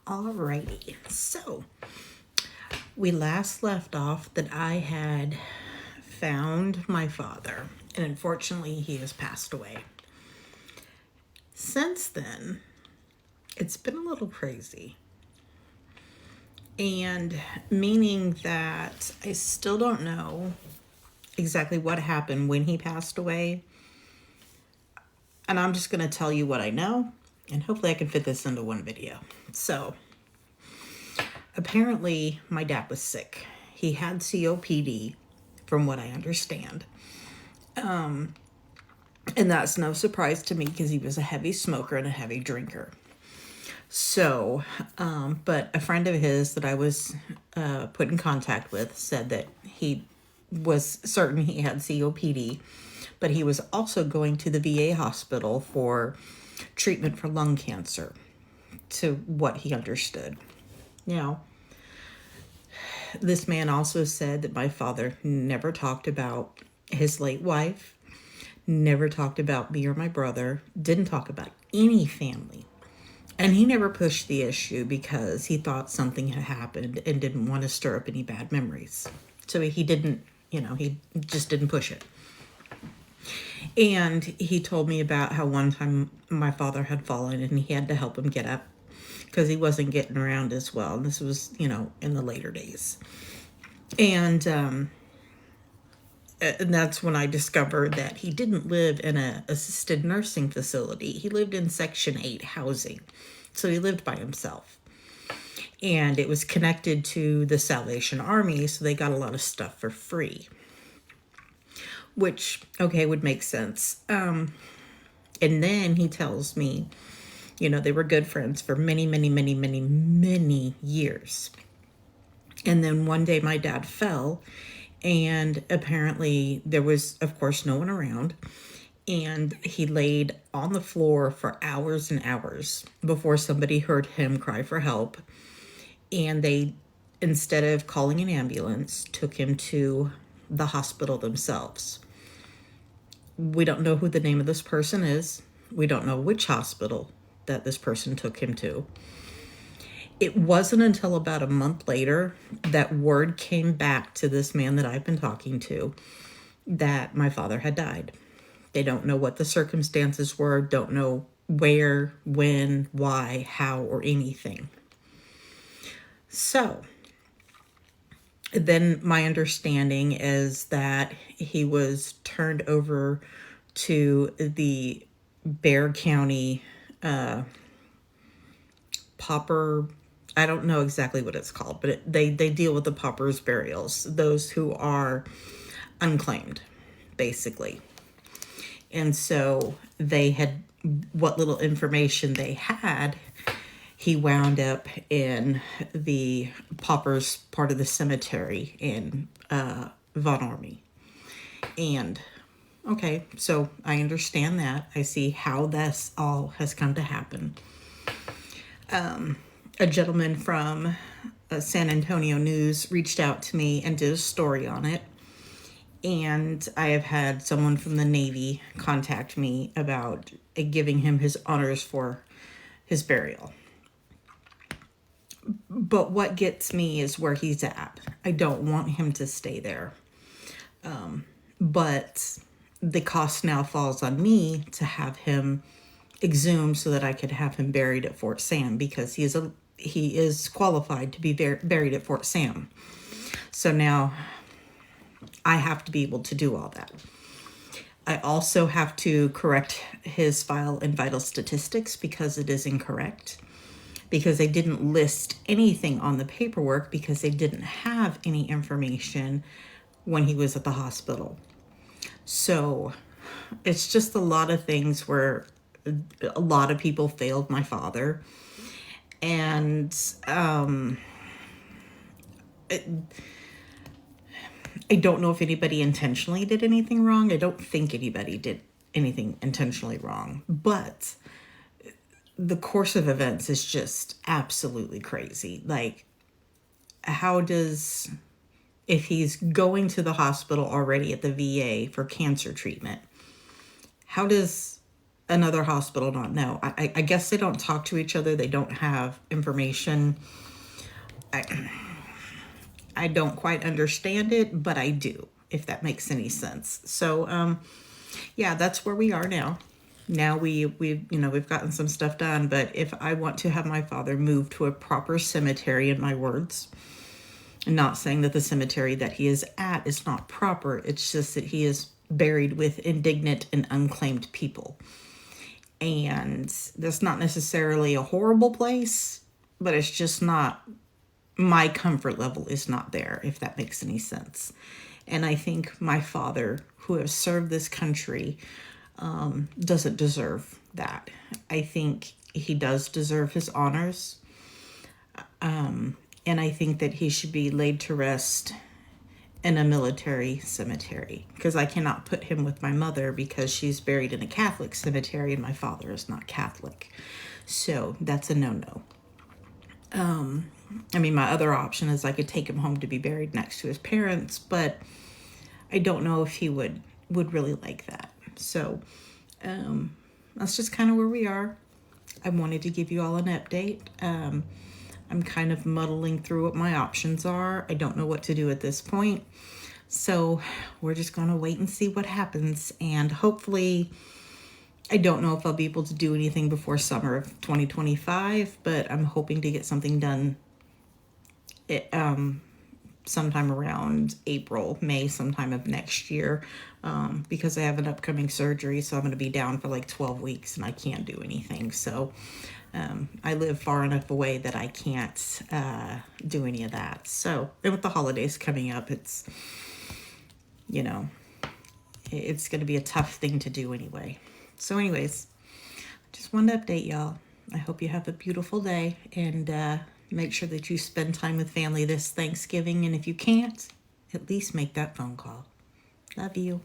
Alrighty, so we last left off that I had found my father, and unfortunately, he has passed away. Since then, it's been a little crazy, and meaning that I still don't know exactly what happened when he passed away, and I'm just going to tell you what I know, and hopefully, I can fit this into one video. So, apparently, my dad was sick. He had COPD, from what I understand. And that's no surprise to me because he was a heavy smoker and a heavy drinker. So, but a friend of his that I was put in contact with said that he was certain he had COPD, but he was also going to the VA hospital for treatment for lung cancer, to what he understood. Now, this man also said that my father never talked about his late wife, never talked about me or my brother, didn't talk about any family. And he never pushed the issue because he thought something had happened and didn't want to stir up any bad memories. So he didn't, he just didn't push it. And he told me about how one time my father had fallen and he had to help him get up because he wasn't getting around as well. And this was, in the later days. And that's when I discovered that he didn't live in an assisted nursing facility. He lived in Section 8 housing. So he lived by himself. And it was connected to the Salvation Army, so they got a lot of stuff for free. Which, okay, would make sense. And then he tells me, they were good friends for many, many, many, many, many years. And then one day my dad fell, and apparently there was, of course, no one around. And he laid on the floor for hours and hours before somebody heard him cry for help. And they, instead of calling an ambulance, took him to the hospital themselves. We don't know who the name of this person is. We don't know which hospital that this person took him to. It wasn't until about a month later that word came back to this man that I've been talking to that my father had died. They don't know what the circumstances were, don't know where, when, why, how, or anything. So, then my understanding is that he was turned over to the Bexar County pauper, I don't know exactly what it's called, but they deal with the paupers' burials, those who are unclaimed, basically. And so they had, what little information they had, he wound up in the paupers part of the cemetery in Von Ormy. And, okay, so I understand that. I see how this all has come to happen. A gentleman from San Antonio News reached out to me and did a story on it. And I have had someone from the Navy contact me about giving him his honors for his burial. But what gets me is where he's at. I don't want him to stay there. But the cost now falls on me to have him exhumed so that I could have him buried at Fort Sam, because he is qualified to be buried at Fort Sam. So now I have to be able to do all that. I also have to correct his file in vital statistics because it is incorrect, because they didn't list anything on the paperwork because they didn't have any information when he was at the hospital. So it's just a lot of things where a lot of people failed my father. And I don't know if anybody intentionally did anything wrong. I don't think anybody did anything intentionally wrong. But the course of events is just absolutely crazy. Like, if he's going to the hospital already at the VA for cancer treatment, how does another hospital not know? I guess they don't talk to each other. They don't have information. I don't quite understand it, but I do, if that makes any sense. So, yeah, that's where we are now. Now we've gotten some stuff done, but if I want to have my father moved to a proper cemetery, in my words, not saying that the cemetery that he is at is not proper, it's just that he is buried with indignant and unclaimed people. And that's not necessarily a horrible place, but it's just not, my comfort level is not there, if that makes any sense. And I think my father, who has served this country, doesn't deserve that. I think he does deserve his honors. And I think that he should be laid to rest in a military cemetery, because I cannot put him with my mother because she's buried in a Catholic cemetery and my father is not Catholic. So that's a no-no. I mean, my other option is I could take him home to be buried next to his parents, but I don't know if he would really like that. So that's just kind of where we are. I wanted to give you all an update. I'm kind of muddling through what my options are. I don't know what to do at this point. So we're just going to wait and see what happens. And hopefully, I don't know if I'll be able to do anything before summer of 2025, but I'm hoping to get something done sometime around April, May, sometime of next year, because I have an upcoming surgery. So I'm going to be down for like 12 weeks and I can't do anything. So I live far enough away that I can't do any of that. So, and with the holidays coming up, it's, it's going to be a tough thing to do anyway. So anyways, just wanted to update y'all. I hope you have a beautiful day, and make sure that you spend time with family this Thanksgiving. And if you can't, at least make that phone call. Love you.